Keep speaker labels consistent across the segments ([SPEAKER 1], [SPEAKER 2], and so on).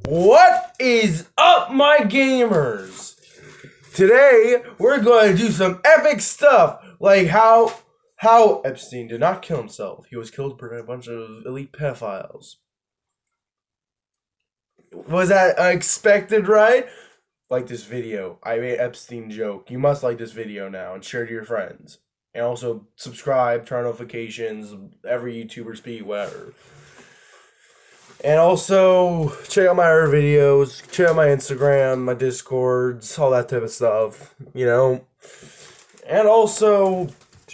[SPEAKER 1] What is up, my gamers? Today we're going to do some epic stuff, like how Epstein did not kill himself. He was killed by a bunch of elite pedophiles. Was that unexpected, right? Like this video. I made Epstein joke. You must like this video now and share to your friends. And also subscribe, turn notifications, every YouTuber speed, whatever. And also, check out my other videos, check out my Instagram, my Discords, all that type of stuff, you know? And also,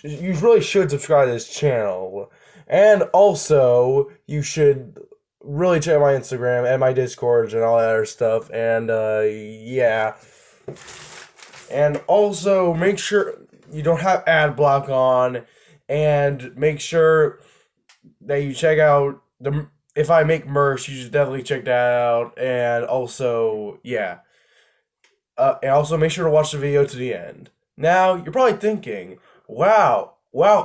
[SPEAKER 1] you really should subscribe to this channel. And also, you should really check out my Instagram and my Discords and all that other stuff. And, yeah. And also, make sure you don't have ad block on. And make sure that you check out the... If I make merch, you should definitely check that out. And also, yeah. And also make sure to watch the video to the end. Now, you're probably thinking, wow,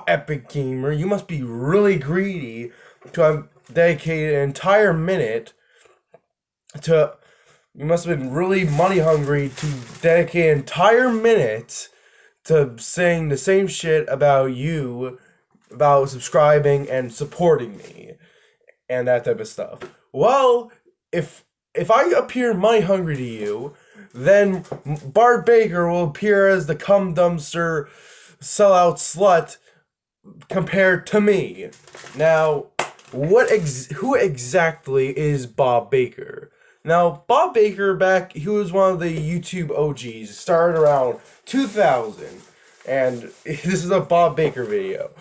[SPEAKER 1] Epic Gamer, you must be really greedy to have dedicated an entire minute to... You must have been really money hungry to dedicate an entire minute to saying the same shit about you, about subscribing and supporting me. And that type of stuff. Well, if I appear money hungry to you, then Bart Baker will appear as the cum dumpster sellout slut compared to me. Now, who exactly is Bob Baker? Now, Bob Baker he was one of the YouTube OGs, started around 2000, and this is a Bob Baker video.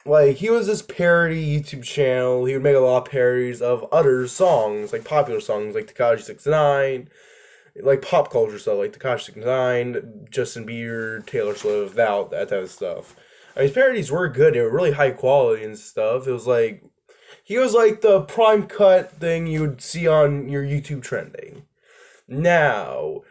[SPEAKER 1] Like, he was this parody YouTube channel. He would make a lot of parodies of other songs, like popular songs, like Tekashi 69, like pop culture stuff, like Tekashi 69, Justin Bieber, Taylor Swift, that type of stuff. I mean, his parodies were good. They were really high quality and stuff. It was like, he was like the prime cut thing you would see on your YouTube trending. Now,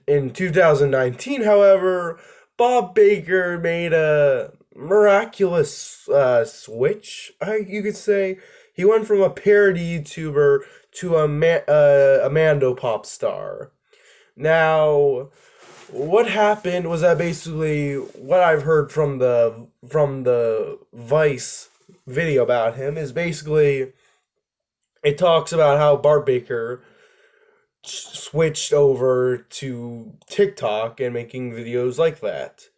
[SPEAKER 1] in 2019, however, Bob Baker made a miraculous switch, you could say. He went from a parody YouTuber to a Mando pop star. Now, what happened was that basically what I've heard from the Vice video about him is basically it talks about how Bart Baker switched over to TikTok and making videos like that.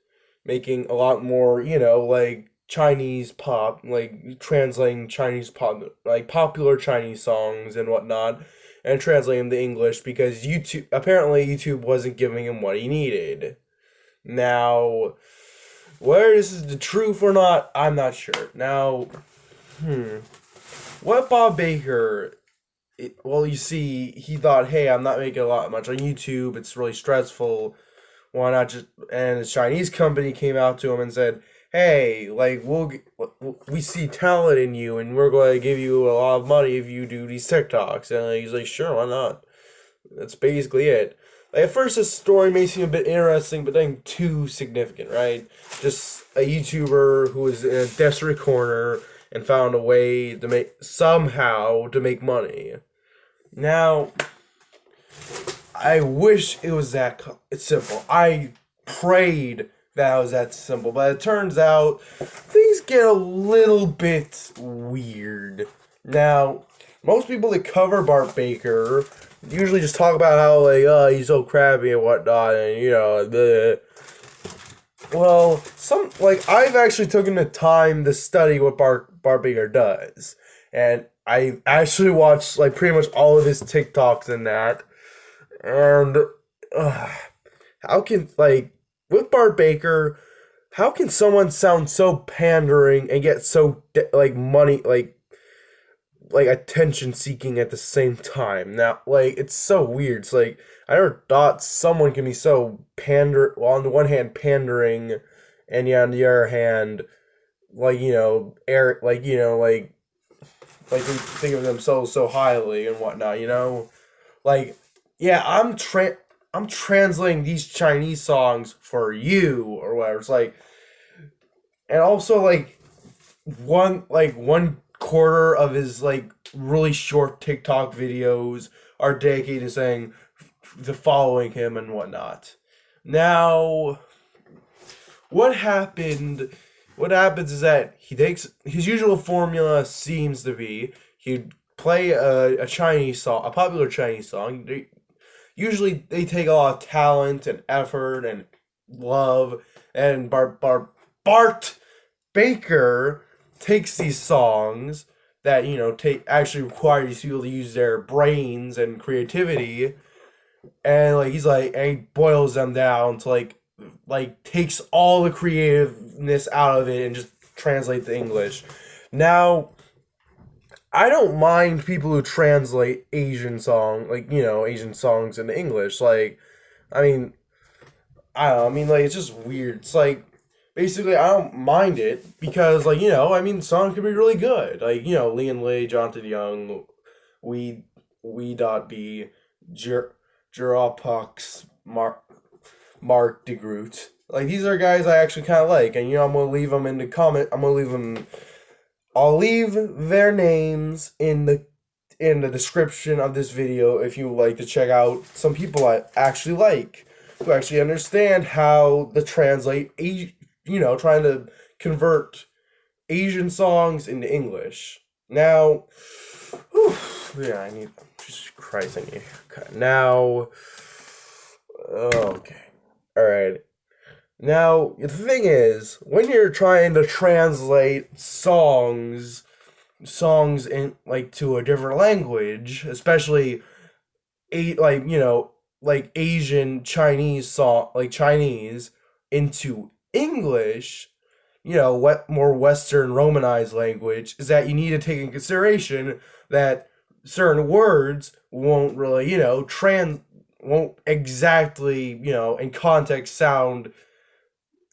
[SPEAKER 1] Making a lot more, like Chinese pop, like translating Chinese pop, like popular Chinese songs and whatnot, and translating them to English because apparently YouTube wasn't giving him what he needed. Now, whether this is the truth or not, I'm not sure. Now, what Bob Baker, you see, he thought, hey, I'm not making much on YouTube, it's really stressful. Why not just... And a Chinese company came out to him and said, hey, like, we see talent in you, and we're going to give you a lot of money if you do these TikToks. And he's like, sure, why not? That's basically it. Like, at first, this story may seem a bit interesting, but then too significant, right? Just a YouTuber who was in a desperate corner and found a way to somehow make money. Now... I wish it was that simple. I prayed that it was that simple, but it turns out things get a little bit weird. Now, most people that cover Bart Baker usually just talk about how, like, oh, he's so crappy and whatnot, and, Well, I've actually taken the time to study what Bart Baker does, and I actually watched, like, pretty much all of his TikToks and that. And how can, with Bart Baker, how can someone sound so pandering and get so, money, attention seeking at the same time? Now, it's so weird. It's like, I never thought someone can be so on the one hand, pandering, and yeah, on the other hand, they think of themselves so highly and whatnot, yeah, I'm translating these Chinese songs for you or whatever. It's like, and also one quarter of his like really short TikTok videos are dedicated to saying to following him and whatnot. Now, what happened? What happens is that he takes his usual formula seems to be he'd play a Chinese song, a popular Chinese song. Usually they take a lot of talent and effort and love, and Bart Baker takes these songs that take actually require these people to use their brains and creativity, and and he boils them down to takes all the creativeness out of it and just translates to English. Now, I don't mind people who translate Asian songs into English. I mean, I don't know, I mean, it's just weird. It's basically, I don't mind it because, songs can be really good. Lee and Lay, Jonathan Young, We Dot B, Jurapucks, Mark DeGroot. These are guys I actually kind of like, and I'm gonna leave them in the comment. I'll leave their names in the description of this video if you would like to check out some people I actually like, who actually understand how to translate, trying to convert Asian songs into English. Now, yeah, I need, Jesus Christ, I need a haircut. Now, okay, alright. Now, the thing is, when you're trying to translate songs in, to a different language, especially, Asian Chinese Chinese into English, what more Western Romanized language, is that you need to take in consideration that certain words won't really, won't exactly, in context sound,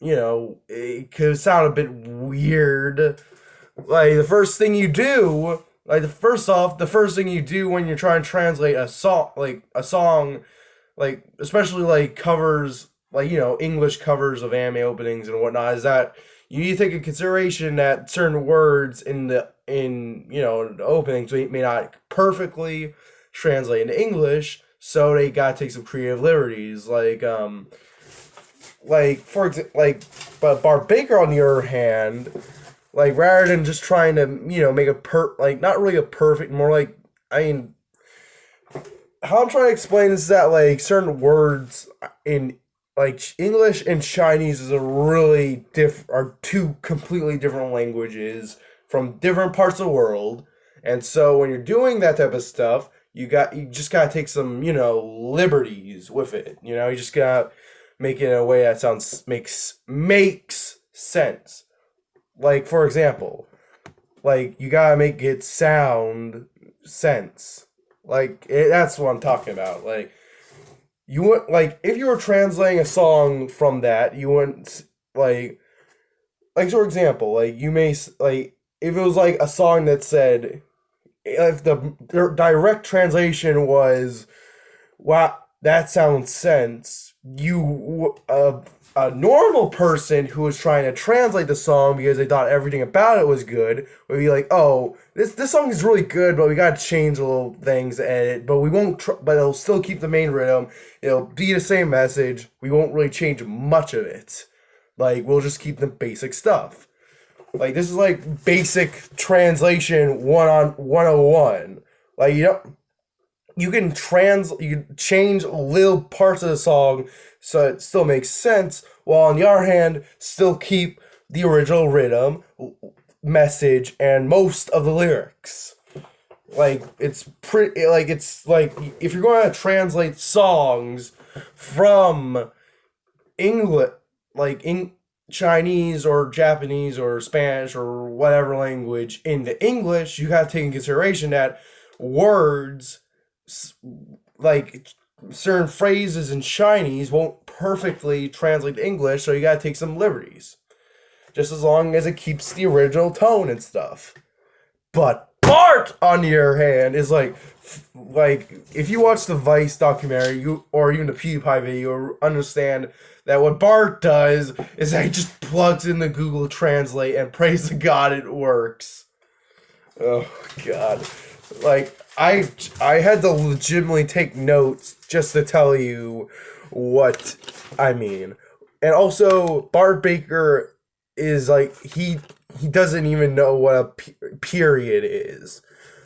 [SPEAKER 1] it could sound a bit weird. The first thing you do, the first thing you do when you're trying to translate a song, especially covers, English covers of anime openings and whatnot, is that you need to take into consideration that certain words in the openings may not perfectly translate into English, so they gotta take some creative liberties, for example, but Bart Baker on the other hand, rather than just trying to make not really a perfect, more how I'm trying to explain this is that certain words in English and Chinese are two completely different languages from different parts of the world, and so when you're doing that type of stuff, you just gotta take some liberties with it. You just gotta make it in a way that makes sense. For example, you gotta make it sound sense. That's what I'm talking about. You would if you were translating a song from that, you wouldn't for example, you may if it was a song that said, if the direct translation was, "Wow, that sounds sense," a normal person who was trying to translate the song because they thought everything about it was good would be like, "Oh, this song is really good, but we gotta change a little things to edit, but we won't but it'll still keep the main rhythm, it'll be the same message, we won't really change much of it, we'll just keep the basic stuff." This is basic translation 101. You can change little parts of the song so it still makes sense, while on the other hand, still keep the original rhythm, message, and most of the lyrics. It's pretty, if you're going to translate songs from English, in Chinese or Japanese or Spanish or whatever language into English, you gotta take in consideration that words, certain phrases in Chinese won't perfectly translate to English, so you gotta take some liberties. Just as long as it keeps the original tone and stuff. But Bart, on the other hand, is if you watch the Vice documentary, or even the PewDiePie video, you understand that what Bart does is that he just plugs in the Google Translate and prays to God it works. Oh God. Like I had to legitimately take notes just to tell you what I mean. And also Bart Baker is like he doesn't even know what a period is.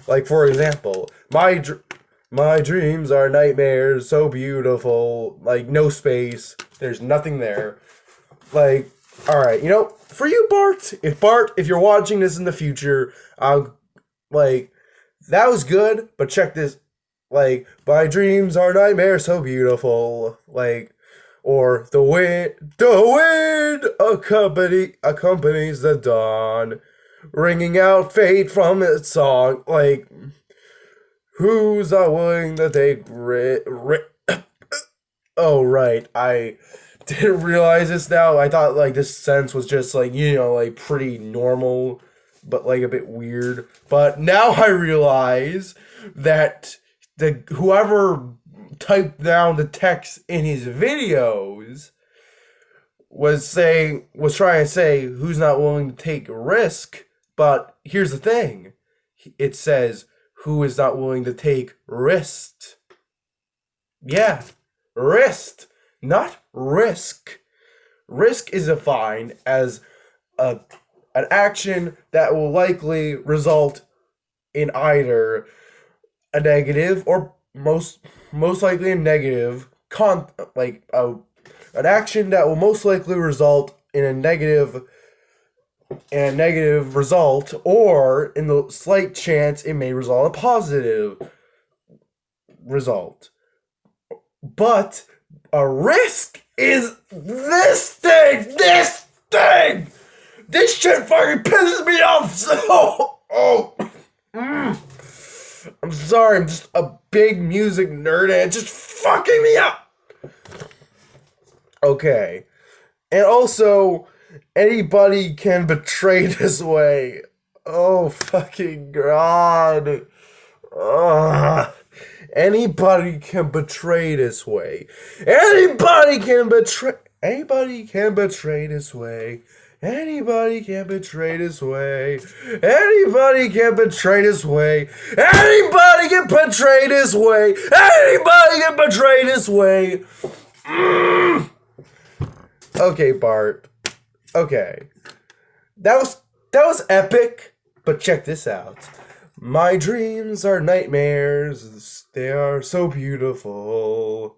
[SPEAKER 1] Like for example, my dreams are nightmares so beautiful, like no space, there's nothing there. Like, all right, for you, Bart, if you're watching this in the future, like, that was good, but check this. Like, my dreams are nightmares so beautiful. Like, or the wind accompanies the dawn, ringing out fate from its song. Like, who's not willing to take Oh, right. I didn't realize this now. I thought like this sentence was just like, like pretty normal, but like a bit weird. But now I realize that the whoever typed down the text in his videos was trying to say who's not willing to take a risk. But here's the thing. It says who is not willing to take risks. Yeah. Risk, not risk. Risk is defined as an action that will likely result in either a negative or most likely a negative an action that will most likely result in a negative result, or in the slight chance it may result in a positive result. But a risk is this thing. This shit fucking pisses me off so. I'm sorry, I'm just a big music nerd and it's just fucking me up. Okay. And also, anybody can betray this way. Oh, fucking God. Ugh. Anybody can betray this way. Anybody can betray this way. Anybody can betray this way. Anybody can betray this way. Anybody can betray this way. Anybody can betray this way. Anybody can betray this way. Okay, Bart. Okay. That was epic, but check this out. My dreams are nightmares, they are so beautiful.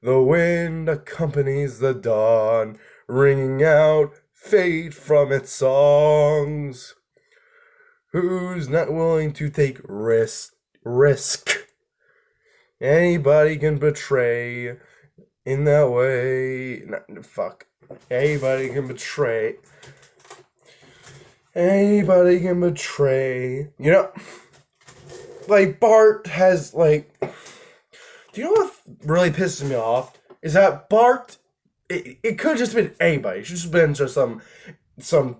[SPEAKER 1] The wind accompanies the dawn, ringing out fate from its songs. Who's not willing to take risk? Anybody can betray in that way. Fuck. Anybody can betray. Anybody can betray. Like, Bart has, like... Do you know what really pisses me off? Is that Bart... It could have just been anybody. It should have been just some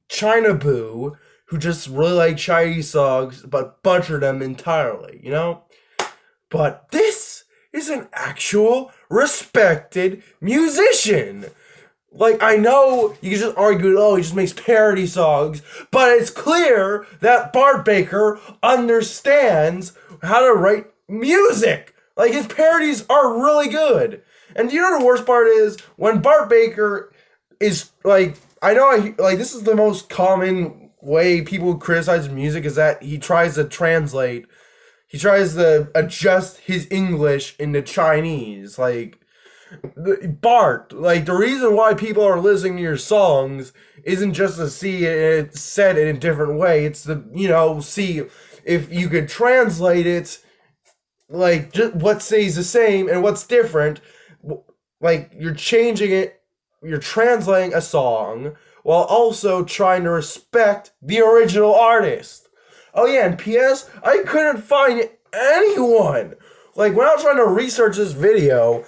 [SPEAKER 1] China boo who just really liked Chinese songs, but butchered them entirely, But this is an actual respected musician. Like, I know you can just argue, he just makes parody songs, but it's clear that Bart Baker understands how to write music. Like, his parodies are really good. And do you know the worst part is? When Bart Baker is, like, this is the most common way people criticize music, is that he tries to adjust his English into Chinese, like... Bart, like, the reason why people are listening to your songs isn't just to see it said in a different way. It's to, see if you could translate it, like, just what stays the same and what's different. Like, you're changing it, you're translating a song while also trying to respect the original artist. Oh yeah, and P.S., I couldn't find anyone. Like, when I was trying to research this video,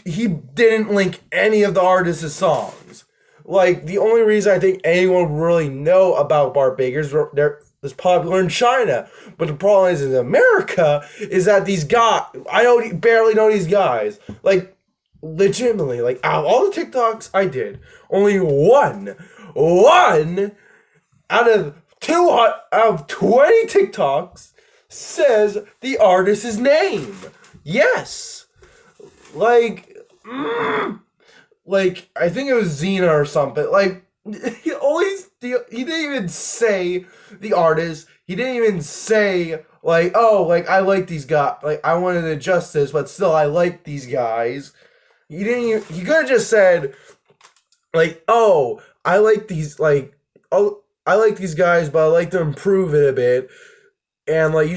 [SPEAKER 1] he didn't link any of the artist's songs. Like, the only reason I think anyone would really know about Bart Baker is they're popular in China. But the problem is in America is that these guys, barely know these guys. Like, legitimately, like, out of all the TikToks I did, only one out of 2 out of 20 TikToks says the artist's name. Yes. Like, like I think it was Xena or something. Like, he didn't even say the artist. He didn't even say like, oh, like I like these guys. Like I wanted the justice, but still I like these guys. He didn't. He could have just said like, oh, I like these. Like, oh, I like these guys, but I like to improve it a bit. And like you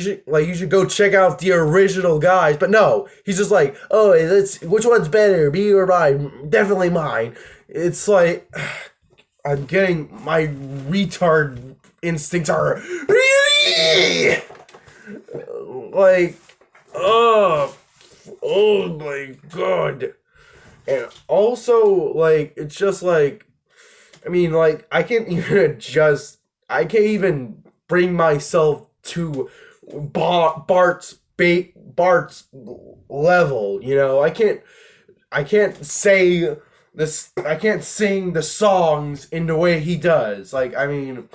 [SPEAKER 1] should go check out the original guys. But no, he's just like, oh, which one's better, me or mine? Definitely mine. It's like I'm getting my retard instincts are really like, oh my god. And also like it's just like, I mean like I can't even bring myself to Bart's level, you know. I can't say this. I can't sing the songs in the way he does. Like, I mean,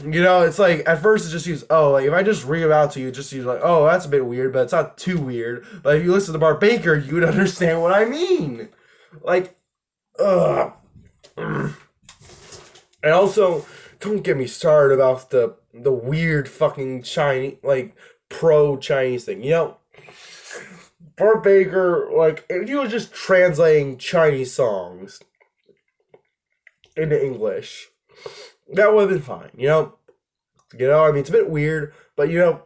[SPEAKER 1] you know, it's like at first it just seems, oh, like if I just read it out to you, it just seems like, oh, that's a bit weird, but it's not too weird. But if you listen to Bart Baker, you would understand what I mean. Like, ugh. And also, don't get me started about the weird fucking Chinese, like, pro-Chinese thing. You know, Bart Baker, like, if he was just translating Chinese songs into English, that would have been fine, you know? I mean, it's a bit weird, but, you know,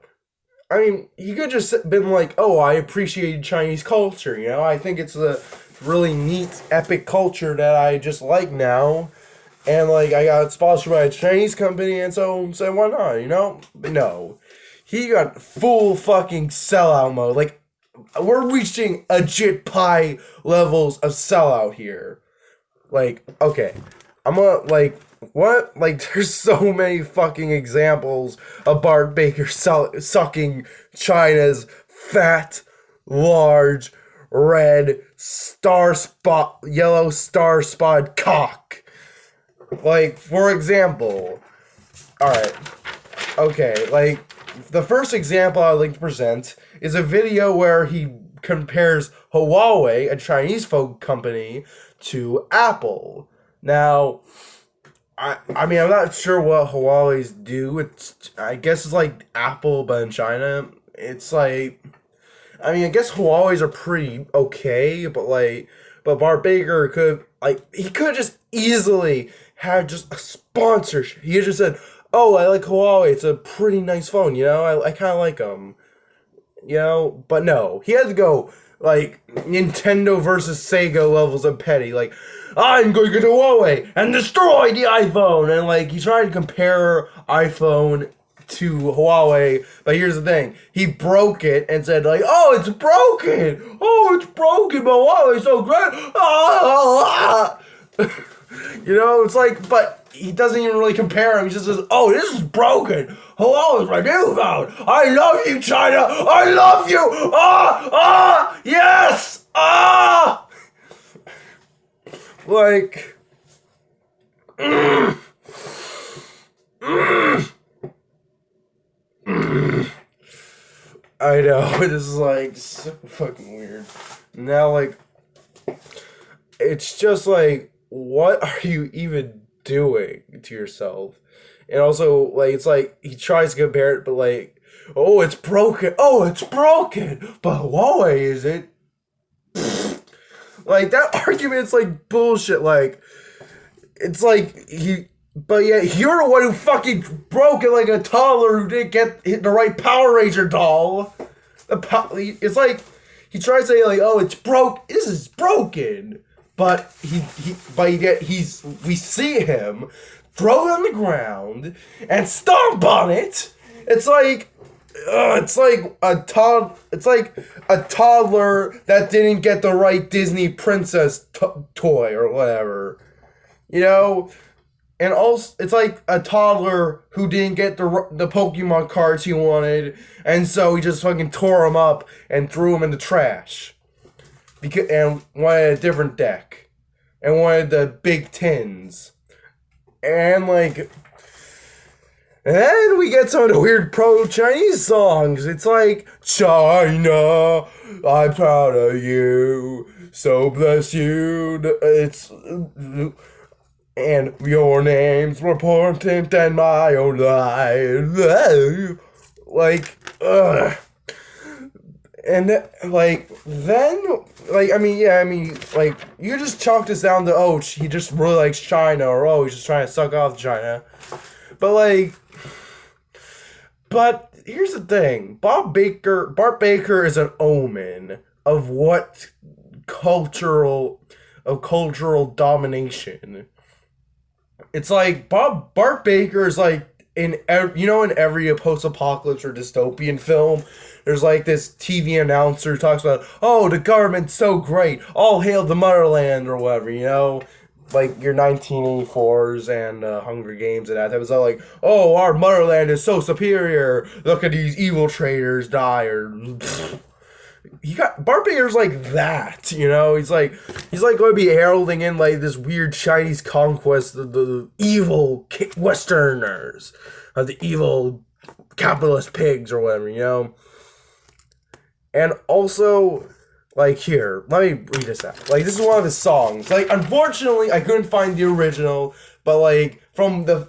[SPEAKER 1] I mean, he could just been like, oh, I appreciate Chinese culture, you know? I think it's a really neat, epic culture that I just like now. And, like, I got sponsored by a Chinese company, and so why not, you know? But no. He got full fucking sellout mode. Like, we're reaching legit pie levels of sellout here. Like, okay. I'm gonna, like, what? Like, there's so many fucking examples of Bart Baker sucking China's fat, large, red, yellow star spot cock. Like, for example, alright, okay, like, the first example I'd like to present is a video where he compares Huawei, a Chinese phone company, to Apple. Now, I mean, I'm not sure what Huawei's do. I guess it's like Apple, but in China. It's like, I mean, I guess Huawei's are pretty okay, but Bart Baker he could just easily had just a sponsorship. He just said, oh, I like Huawei. It's a pretty nice phone, you know? I kind of like them. You know? But no. He had to go, like, Nintendo versus Sega levels of petty. Like, I'm going to get a Huawei and destroy the iPhone. And, like, he tried to compare iPhone to Huawei. But here's the thing. He broke it and said, like, oh, it's broken. Oh, it's broken, but Huawei's so great. You know, it's like, but he doesn't even really compare him. He just says, oh, this is broken. Hello, it's my new phone. I love you, China. I love you. Yes. Like, I know, this is like so fucking weird. Now, like, it's just like, what are you even doing to yourself? And also, like, it's like he tries to compare it, but like, oh, it's broken. Oh, it's broken. But Huawei isn't. Like, that argument's like bullshit. Like, it's like but yeah, you're the one who fucking broke it like a toddler who didn't get the right Power Ranger doll. It's like he tries to say like, oh, it's broke. This is broken. But we see him throw it on the ground and stomp on it. It's like a toddler that didn't get the right Disney princess toy or whatever, you know. And also, it's like a toddler who didn't get the Pokemon cards he wanted, and so he just fucking tore them up and threw them in the trash. And wanted a different deck. And wanted the big tins. And, like, And then we get some of the weird pro-Chinese songs. It's like, China, I'm proud of you, so bless you. And your name's more important than my own life. Like, ugh. And like, you just chalk this down to, oh, he just really likes China, or, oh, he's just trying to suck off China. But, like, but here's the thing. Bart Baker is an omen of cultural domination. It's like Bart Baker is like in every post-apocalypse or dystopian film, there's like this TV announcer who talks about, oh, the government's so great, all hail the motherland, or whatever, like your 1984s and Hunger Games and that type of stuff. Like, oh, our motherland is so superior. Look at these evil traitors die, or Bart Baker's like that, He's like going to be heralding in like this weird Chinese conquest of the evil Westerners, of the evil capitalist pigs or whatever, And also, like, here, let me read this out. Like, this is one of his songs. Like, unfortunately, I couldn't find the original, but like from the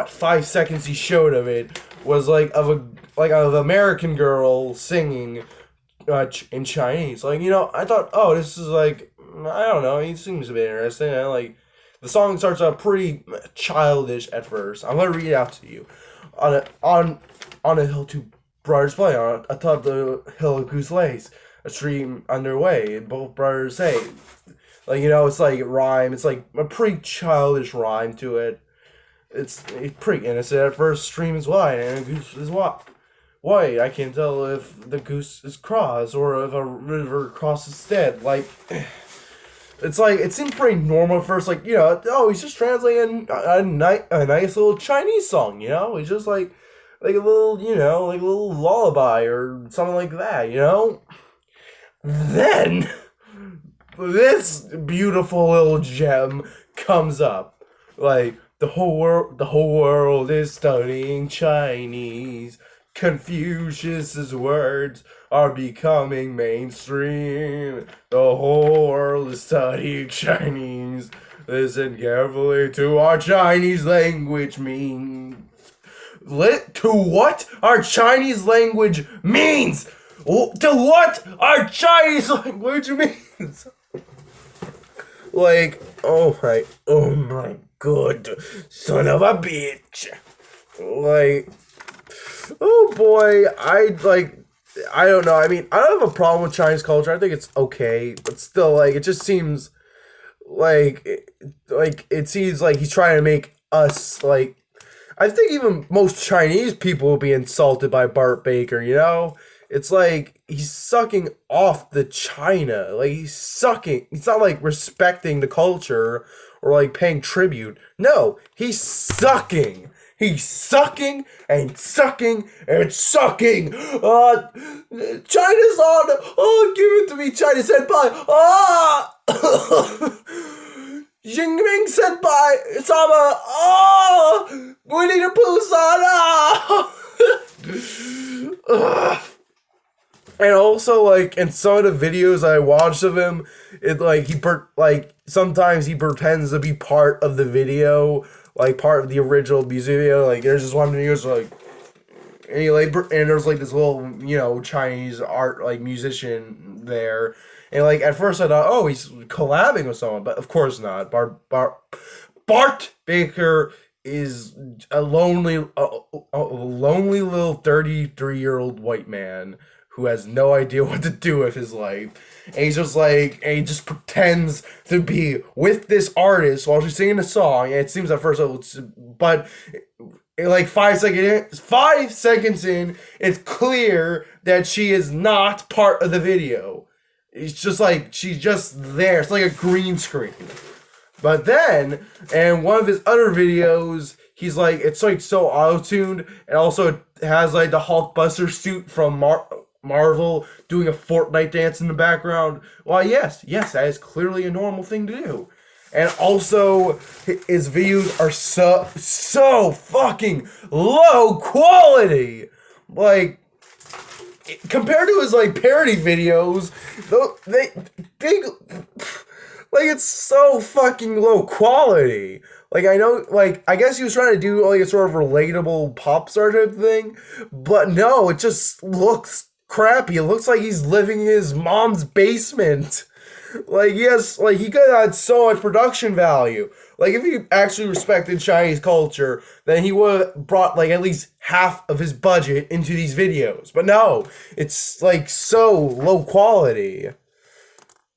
[SPEAKER 1] 5 seconds he showed of it was of an American girl singing in Chinese. Like, I thought, oh, this is like, I don't know, it seems a bit interesting. And the song starts out pretty childish at first. I'm gonna read it out to you. On a hill two brothers play, on atop the hill of goose lays, a stream underway, and both brothers say, it's like rhyme. It's like a pretty childish rhyme to it. It's pretty innocent at first. Stream is wide and a goose is white. I can't tell if the goose is cross or if a river crosses dead. It's like, it seemed pretty normal at first. Oh, he's just translating a nice little Chinese song. He's just like a little, like a little lullaby or something like that. Then this beautiful little gem comes up. The whole world is studying Chinese. Confucius's words are becoming mainstream. The whole world is studying Chinese. Listen carefully to our Chinese language means. To what our Chinese language means. To what our Chinese language means. Oh my god, son of a bitch. Oh boy, I don't know. I mean, I don't have a problem with Chinese culture. I think it's okay, but still, it just seems it seems like he's trying to make us I think even most Chinese people will be insulted by Bart Baker. It's like he's sucking off the China. He's sucking. He's not respecting the culture or paying tribute. No, he's sucking. He's sucking and sucking and sucking. China's on. Oh, give it to me, China senpai. Ah. Jingming senpai, sama. Oh, Winnie the Pooh sana. And also, in some of the videos I watched of him, sometimes he pretends to be part of the video, part of the original music video. There's this one video, and there's this little, Chinese art, musician there. And at first I thought, oh, he's collabing with someone, but of course not. Bart Baker is a lonely little 33-year-old white man who has no idea what to do with his life. And he's just and he just pretends to be with this artist while she's singing a song. And it seems at first, but 5 seconds in, it's clear that she is not part of the video. It's just she's just there. It's like a green screen. But then, in one of his other videos, he's it's so auto-tuned, and also it has the Hulkbuster suit from Marvel doing a Fortnite dance in the background. Well, yes, that is clearly a normal thing to do. And also, his videos are so fucking low quality. Like, compared to his like parody videos, they big like it's so fucking low quality. Like I know, like I guess he was trying to do like a sort of relatable pop star type thing, but no, it just looks crappy. It looks like he's living in his mom's basement. Like yes, like he could have had so much production value. Like if he actually respected Chinese culture, then he would have brought like at least half of his budget into these videos. But no, it's like so low quality.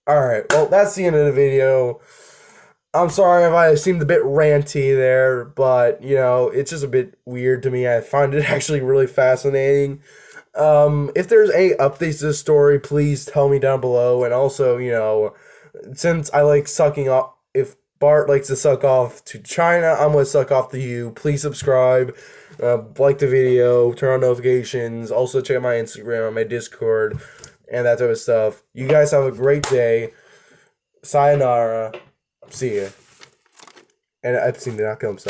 [SPEAKER 1] Alright, well that's the end of the video. I'm sorry if I seemed a bit ranty there, but you know, it's just a bit weird to me. I find it actually really fascinating. If there's any updates to this story, please tell me down below. And also, you know, since I like sucking off, if Bart likes to suck off to China, I'm gonna suck off to you. Please subscribe, like the video, turn on notifications. Also check my Instagram, my Discord, and that type of stuff. You guys have a great day. Sayonara. See ya. And Epstein did not kill himself.